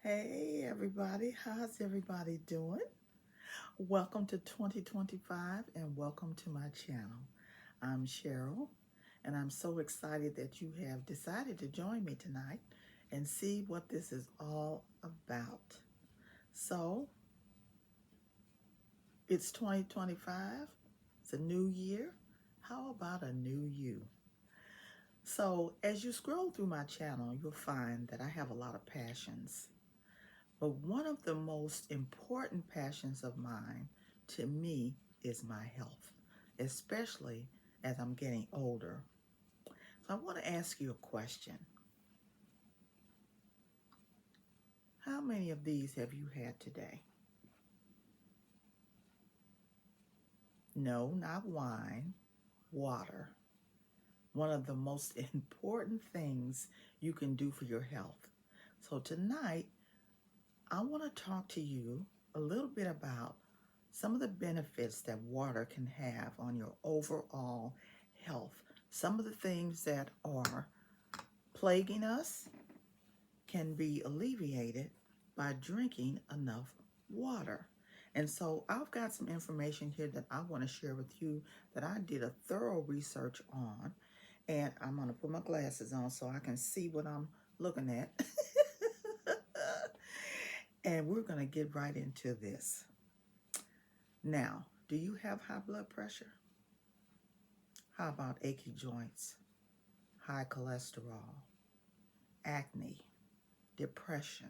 Hey everybody, how's everybody doing? Welcome to 2025 and welcome to my channel. I'm Cheryl and I'm so excited that you have decided to join me tonight and see what this is all about. So, it's 2025, it's a new year. How about a new you? So, as you scroll through my channel, you'll find that I have a lot of passions. But one of the most important passions of mine to me is my health, especially as I'm getting older. So I want to ask you a question. How many of these have you had today? No, not wine, water. One of the most important things you can do for your health. So tonight, I want to talk to you a little bit about some of the benefits that water can have on your overall health. Some of the things that are plaguing us can be alleviated by drinking enough water. And so I've got some information here that I want to share with you that I did a thorough research on. And I'm going to put my glasses on so I can see what I'm looking at. And we're going to get right into this. Now, do you have high blood pressure? How about achy joints, high cholesterol, acne, depression?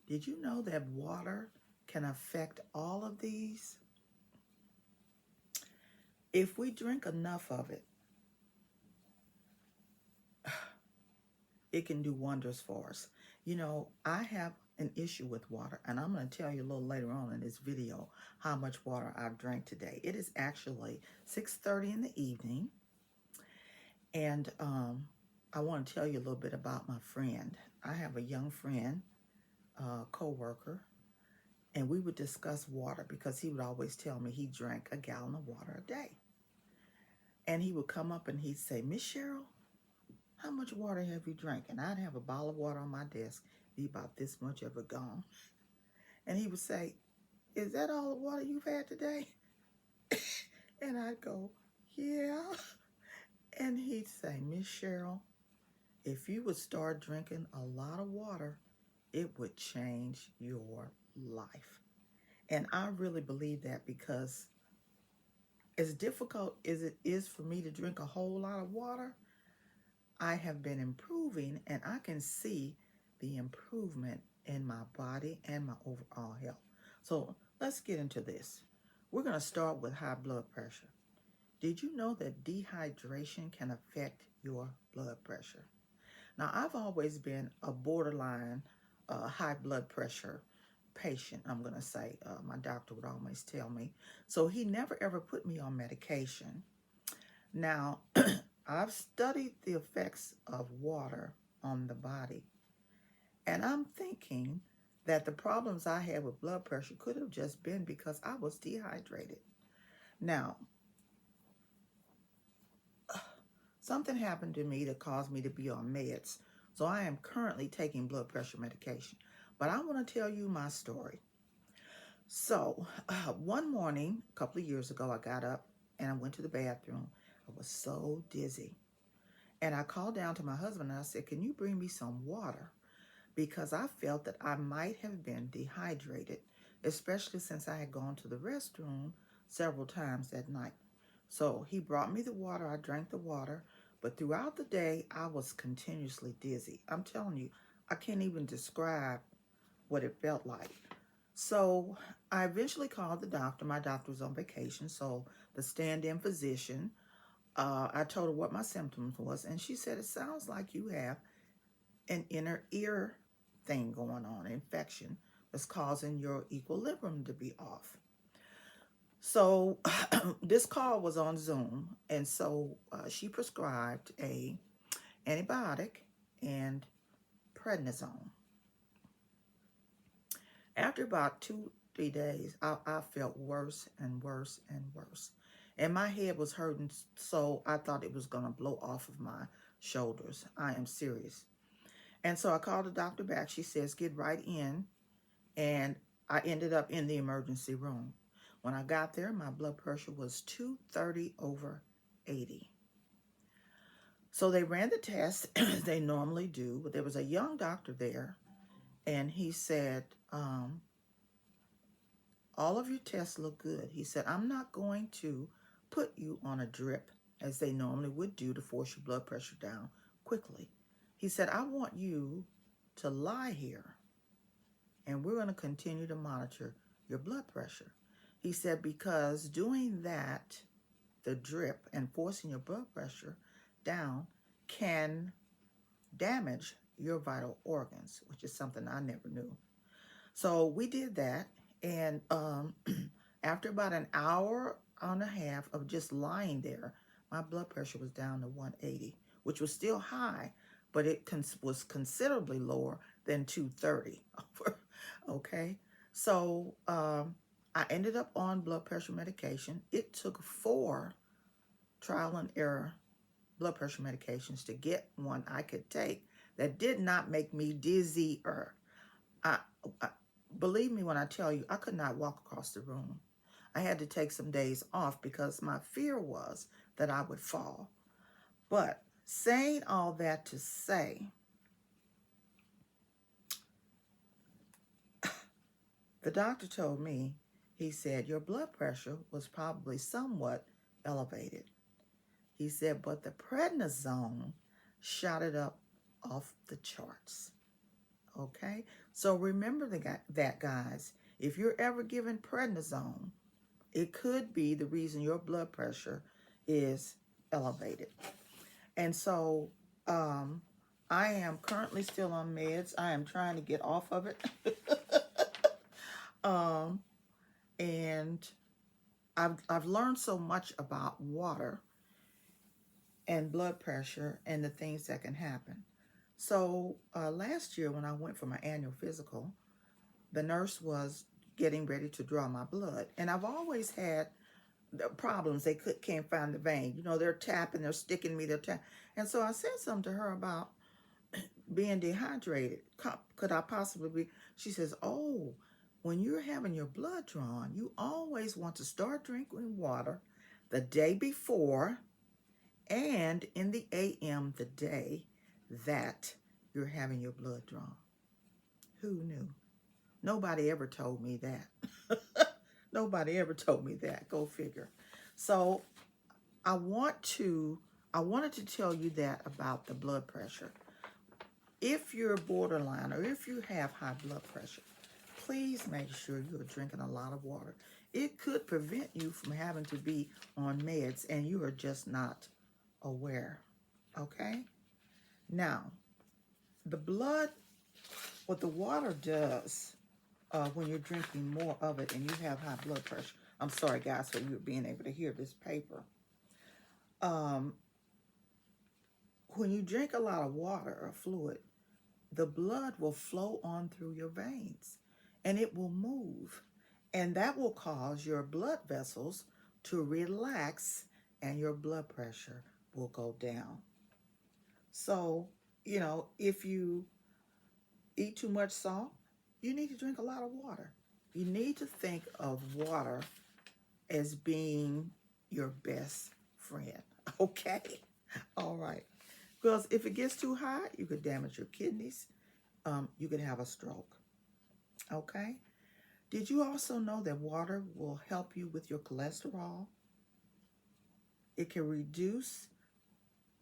Did you know that water can affect all of these? If we drink enough of it, it can do wonders for us. You know, I have an issue with water, and I'm going to tell you a little later on in this video how much water I've drank today. It is actually 6:30 in the evening, and I want to tell you a little bit about my friend. I have a young friend, co-worker, and we would discuss water because he would always tell me he drank a gallon of water a day. And he would come up and he'd say, Miss Cheryl, how much water have you drank? And I'd have a bottle of water on my desk, be about this much of it gone. And he would say, is that all the water you've had today? And I'd go, yeah. And he'd say, Miss Cheryl, if you would start drinking a lot of water, it would change your life. And I really believe that because as difficult as it is for me to drink a whole lot of water, I have been improving and I can see the improvement in my body and my overall health. So let's get into this. We're going to start with high blood pressure. Did you know that dehydration can affect your blood pressure? Now, I've always been a borderline high blood pressure patient, I'm going to say. My doctor would always tell me. So he never ever put me on medication. Now, I've studied the effects of water on the body. And I'm thinking that the problems I had with blood pressure could have just been because I was dehydrated. Now, something happened to me that caused me to be on meds. So I am currently taking blood pressure medication. But I want to tell you my story. So one morning, a couple of years ago, I got up and I went to the bathroom. I was so dizzy. And I called down to my husband and I said, can you bring me some water? Because I felt that I might have been dehydrated, especially since I had gone to the restroom several times that night. So he brought me the water. I drank the water. But throughout the day, I was continuously dizzy. I'm telling you, I can't even describe what it felt like. So I eventually called the doctor. My doctor was on vacation, so the stand-in physician, I told her what my symptoms was, and she said, it sounds like you have an inner ear thing going on, an infection that's causing your equilibrium to be off. So this call was on Zoom, and so she prescribed a antibiotic and prednisone. After about 2-3 days, I felt worse and worse and worse. And my head was hurting, so I thought it was going to blow off of my shoulders. I am serious. And so I called the doctor back. She says, get right in. And I ended up in the emergency room. When I got there, my blood pressure was 230 over 80. So they ran the test as they normally do, but there was a young doctor there, and he said, all of your tests look good. He said, I'm not going to put you on a drip as they normally would do to force your blood pressure down quickly. He said, I want you to lie here and we're going to continue to monitor your blood pressure. He said, because doing that, the drip and forcing your blood pressure down can damage your vital organs, which is something I never knew. So we did that, and after about an hour and a half of just lying there, my blood pressure was down to 180, which was still high, but it was considerably lower than 230. Okay, so I ended up on blood pressure medication. It took 4 trial and error blood pressure medications to get one I could take that did not make me dizzier. I, I believe me when I tell you, I could not walk across the room. I had to take some days off because my fear was that I would fall. But saying all that to say, the doctor told me, he said, your blood pressure was probably somewhat elevated. He said, but the prednisone shot it up off the charts. Okay? So remember that, guys. If you're ever given prednisone, it could be the reason your blood pressure is elevated. And so I am currently still on meds. I am trying to get off of it. And I've learned so much about water and blood pressure and the things that can happen. So last year when I went for my annual physical, the nurse was getting ready to draw my blood. And I've always had the problems. They can't find the vein. You know, they're tapping, they're sticking me, they're tapping. And so I said something to her about being dehydrated. Could I possibly be? She says, oh, when you're having your blood drawn, you always want to start drinking water the day before and in the AM the day that you're having your blood drawn. Who knew? Nobody ever told me that. Nobody ever told me that. Go figure. So I wanted to tell you that about the blood pressure. If you're borderline or if you have high blood pressure, please make sure you're drinking a lot of water. It could prevent you from having to be on meds and you are just not aware. Okay? Now, the blood, what the water does when you're drinking more of it and you have high blood pressure. I'm sorry, guys, for you being able to hear this paper. When you drink a lot of water or fluid, the blood will flow on through your veins and it will move. And that will cause your blood vessels to relax and your blood pressure will go down. So, you know, if you eat too much salt, you need to drink a lot of water. You need to think of water as being your best friend. Okay? All right. Because if it gets too high, you could damage your kidneys. You could have a stroke. Okay? Did you also know that water will help you with your cholesterol? It can reduce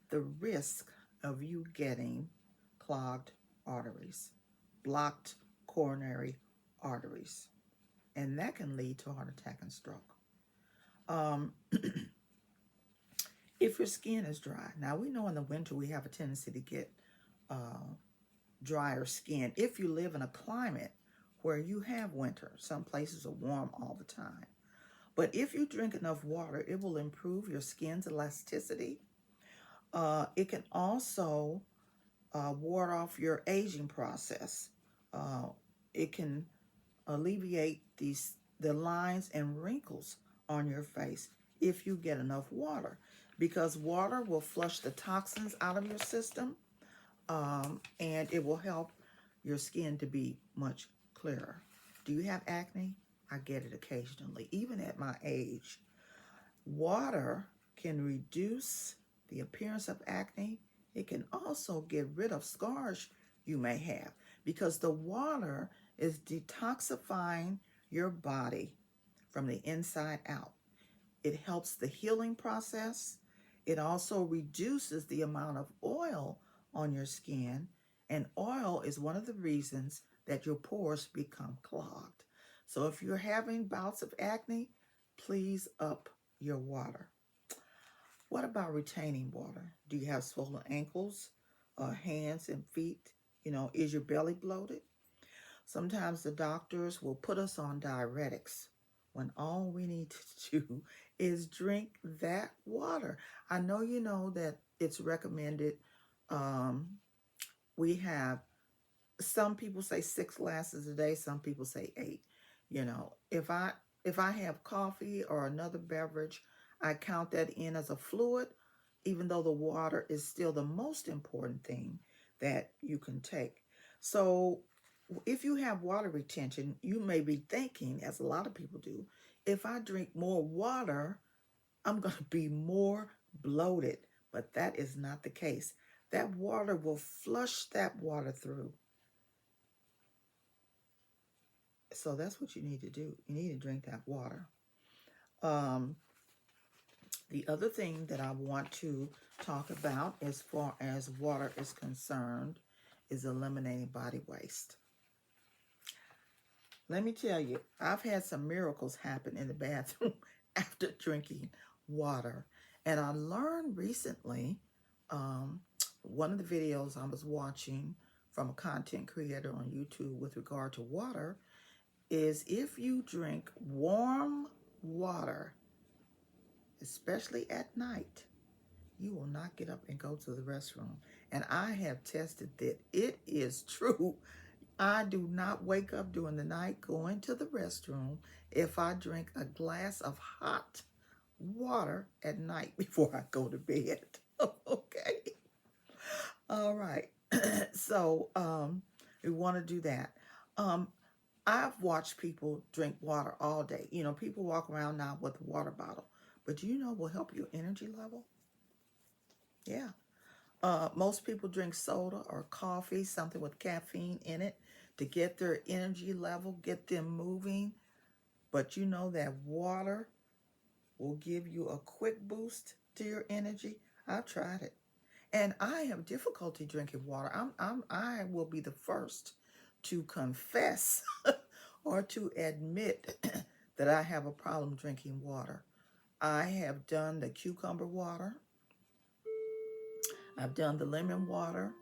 the risk of you getting clogged arteries, blocked coronary arteries, and that can lead to a heart attack and stroke. If your skin is dry, now we know in the winter we have a tendency to get drier skin. If you live in a climate where you have winter, some places are warm all the time. But if you drink enough water, it will improve your skin's elasticity. It can also ward off your aging process. It can alleviate the lines and wrinkles on your face if you get enough water, because water will flush the toxins out of your system. and it will help your skin to be much clearer. Do you have acne? I get it occasionally, even at my age. Water can reduce the appearance of acne. It can also get rid of scars you may have because the water is detoxifying your body from the inside out. It helps the healing process. It also reduces the amount of oil on your skin, and oil is one of the reasons that your pores become clogged. So if you're having bouts of acne, please up your water. What about retaining water? Do you have swollen ankles, hands and feet? Is your belly bloated? Sometimes the doctors will put us on diuretics when all we need to do is drink that water. I know you know that it's recommended. Um, we have some people say 6 glasses a day, some people say 8. If I have coffee or another beverage, I count that in as a fluid, even though the water is still the most important thing that you can take. So if you have water retention, you may be thinking, as a lot of people do, if I drink more water, I'm going to be more bloated. But that is not the case. That water will flush that water through. So that's what you need to do. You need to drink that water. Um, the other thing that I want to talk about as far as water is concerned is eliminating body waste. Let me tell you, I've had some miracles happen in the bathroom after drinking water. And I learned recently, one of the videos I was watching from a content creator on YouTube with regard to water is if you drink warm water, especially at night, you will not get up and go to the restroom. And I have tested that it is true. I do not wake up during the night going to the restroom if I drink a glass of hot water at night before I go to bed. Okay. All right. So we want to do that. I've watched people drink water all day. People walk around now with a water bottle. But do you know will help your energy level? Yeah. Most people drink soda or coffee, something with caffeine in it, to get their energy level, get them moving. But you know that water will give you a quick boost to your energy. I've tried it. And I have difficulty drinking water. I will be the first to confess or to admit that I have a problem drinking water. I have done the cucumber water. I've done the lemon water.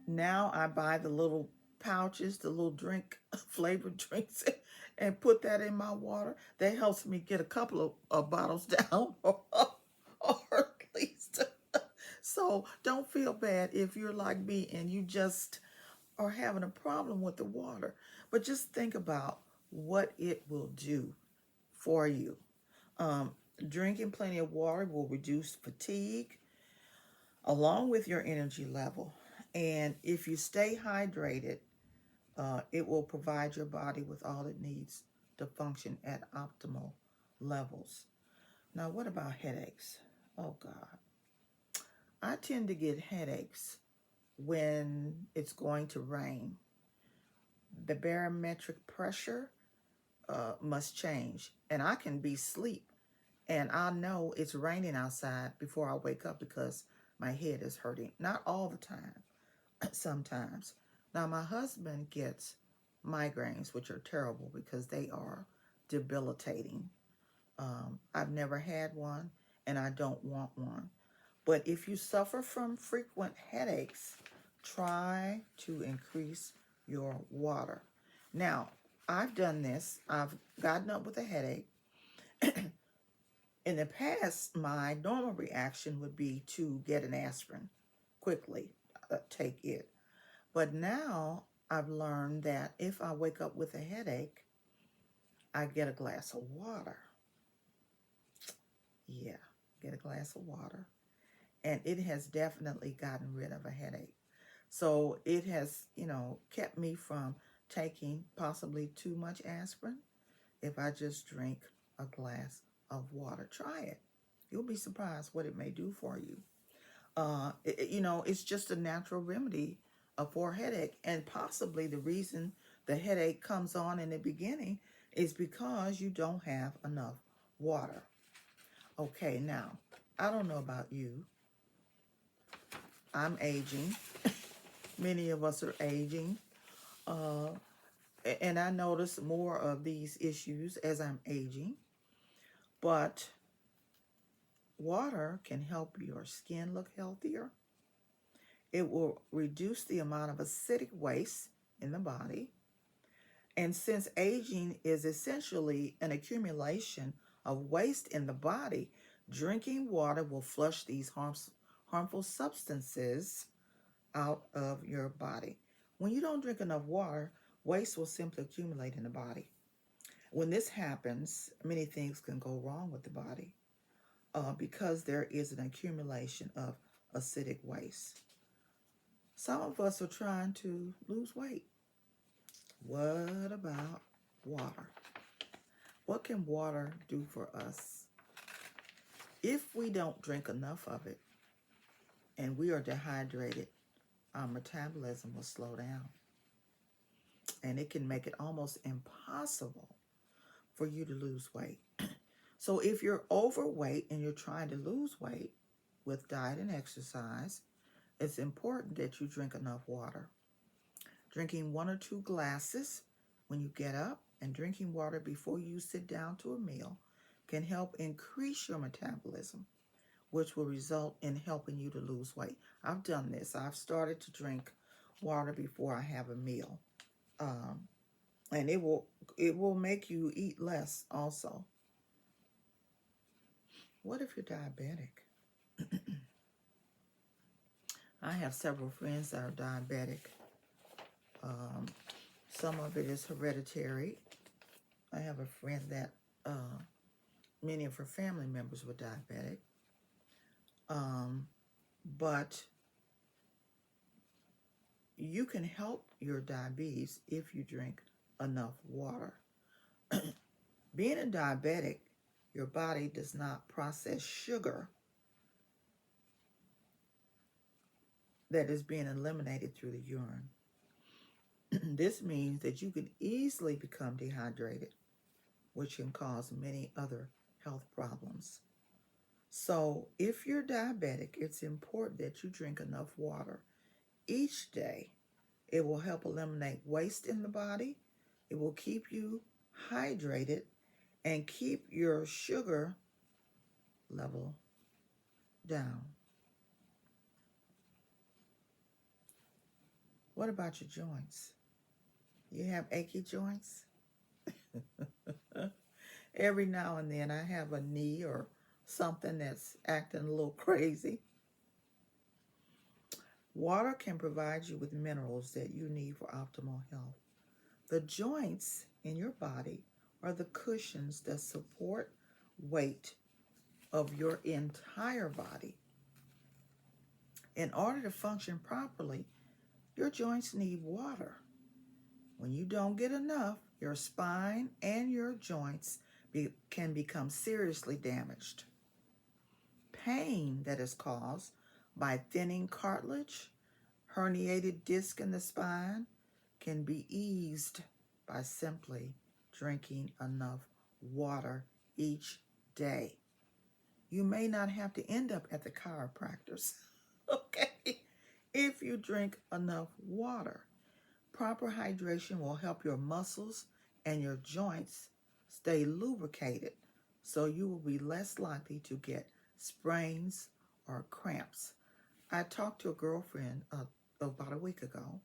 Now I buy the little pouches, the little drink flavored drinks, and put that in my water. That helps me get a couple of bottles down, or at least. So don't feel bad if you're like me and you just are having a problem with the water. But just think about what it will do for you. Um, Drinking plenty of water will reduce fatigue along with your energy level. And if you stay hydrated, it will provide your body with all it needs to function at optimal levels. Now, what about headaches? Oh, God. I tend to get headaches when it's going to rain. The barometric pressure must change, and I can be asleep, and I know it's raining outside before I wake up because my head is hurting. Not all the time, sometimes. Now, my husband gets migraines, which are terrible because they are debilitating. I've never had one, and I don't want one. But if you suffer from frequent headaches, try to increase your water. Now, I've done this. I've gotten up with a headache. In the past, my normal reaction would be to get an aspirin quickly, take it. But now I've learned that if I wake up with a headache, I get a glass of water. Yeah, get a glass of water. And it has definitely gotten rid of a headache. So it has, kept me from taking possibly too much aspirin if I just drink a glass of water. Try it. You'll be surprised what it may do for you. It's just a natural remedy for a headache. And possibly the reason the headache comes on in the beginning is because you don't have enough water. Okay, now, I don't know about you. I'm aging. Many of us are aging. Uh, and I notice more of these issues as I'm aging. But water can help your skin look healthier. It will reduce the amount of acidic waste in the body. And since aging is essentially an accumulation of waste in the body, drinking water will flush these harmful substances out of your body. When you don't drink enough water, waste will simply accumulate in the body. When this happens, many things can go wrong with the body because there is an accumulation of acidic waste. Some of us are trying to lose weight. What about water? What can water do for us? If we don't drink enough of it and we are dehydrated, our metabolism will slow down. And it can make it almost impossible for you to lose weight. So if you're overweight and you're trying to lose weight with diet and exercise, it's important that you drink enough water. Drinking 1 or 2 glasses when you get up and drinking water before you sit down to a meal can help increase your metabolism, which will result in helping you to lose weight. I've done this. I've started to drink water before I have a meal. And it will make you eat less also. What if you're diabetic? I have several friends that are diabetic. Some of it is hereditary. I have a friend that many of her family members were diabetic. But you can help your diabetes if you drink enough water. Being a diabetic, your body does not process sugar that is being eliminated through the urine. This means that you can easily become dehydrated, which can cause many other health problems. So if you're diabetic, it's important that you drink enough water each day. It will help eliminate waste in the body. It will keep you hydrated and keep your sugar level down. What about your joints? You have achy joints? Every now and then I have a knee or something that's acting a little crazy. Water can provide you with minerals that you need for optimal health. The joints in your body are the cushions that support weight of your entire body. In order to function properly, your joints need water. When you don't get enough, your spine and your joints can become seriously damaged. Pain that is caused by thinning cartilage, herniated disc in the spine, can be eased by simply drinking enough water each day. You may not have to end up at the chiropractor's, okay, if you drink enough water. Proper hydration will help your muscles and your joints stay lubricated, so you will be less likely to get sprains or cramps. I talked to a girlfriend about a week ago,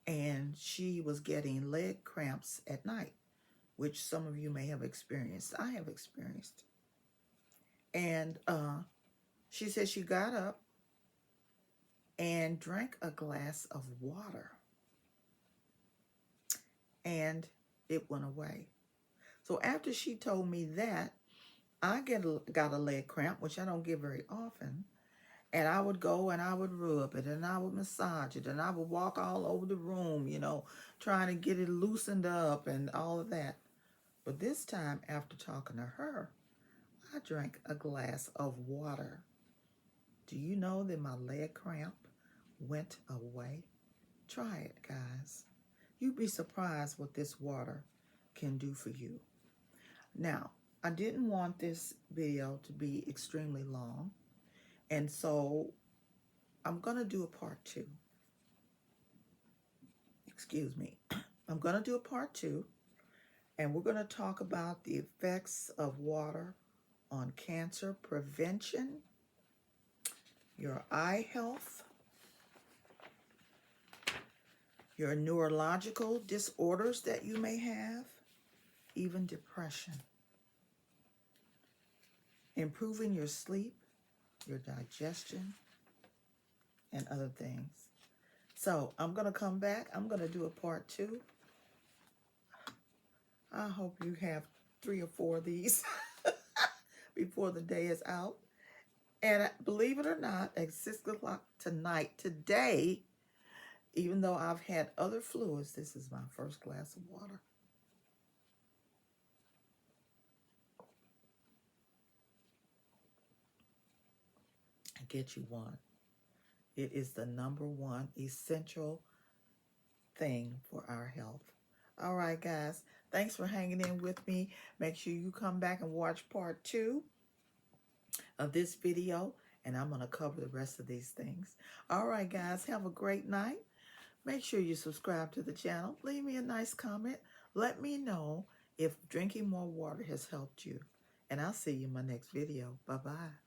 and she was getting leg cramps at night, which some of you may have experienced. I have experienced. And she said she got up and drank a glass of water, and it went away. So after she told me that, I got a leg cramp, which I don't get very often, And I would go and I would rub it and I would massage it and I would walk all over the room, trying to get it loosened up and all of that. But this time, after talking to her, I drank a glass of water. Do you know that my leg cramp went away? Try it, guys. You'd be surprised what this water can do for you. Now, I didn't want this video to be extremely long, and so I'm going to do a part 2. Excuse me. I'm going to do a part 2, and we're going to talk about the effects of water on cancer prevention, your eye health, your neurological disorders that you may have, even depression, improving your sleep, your digestion, and other things. So I'm going to come back. I'm going to do a part 2. I hope you have 3 or 4 of these before the day is out. And believe it or not, at 6 o'clock tonight, today, even though I've had other fluids, this is my first glass of water. I get you one. It is the #1 essential thing for our health. All right, guys. Thanks for hanging in with me. Make sure you come back and watch part 2 of this video, and I'm going to cover the rest of these things. All right, guys. Have a great night. Make sure you subscribe to the channel. Leave me a nice comment. Let me know if drinking more water has helped you. And I'll see you in my next video. Bye-bye.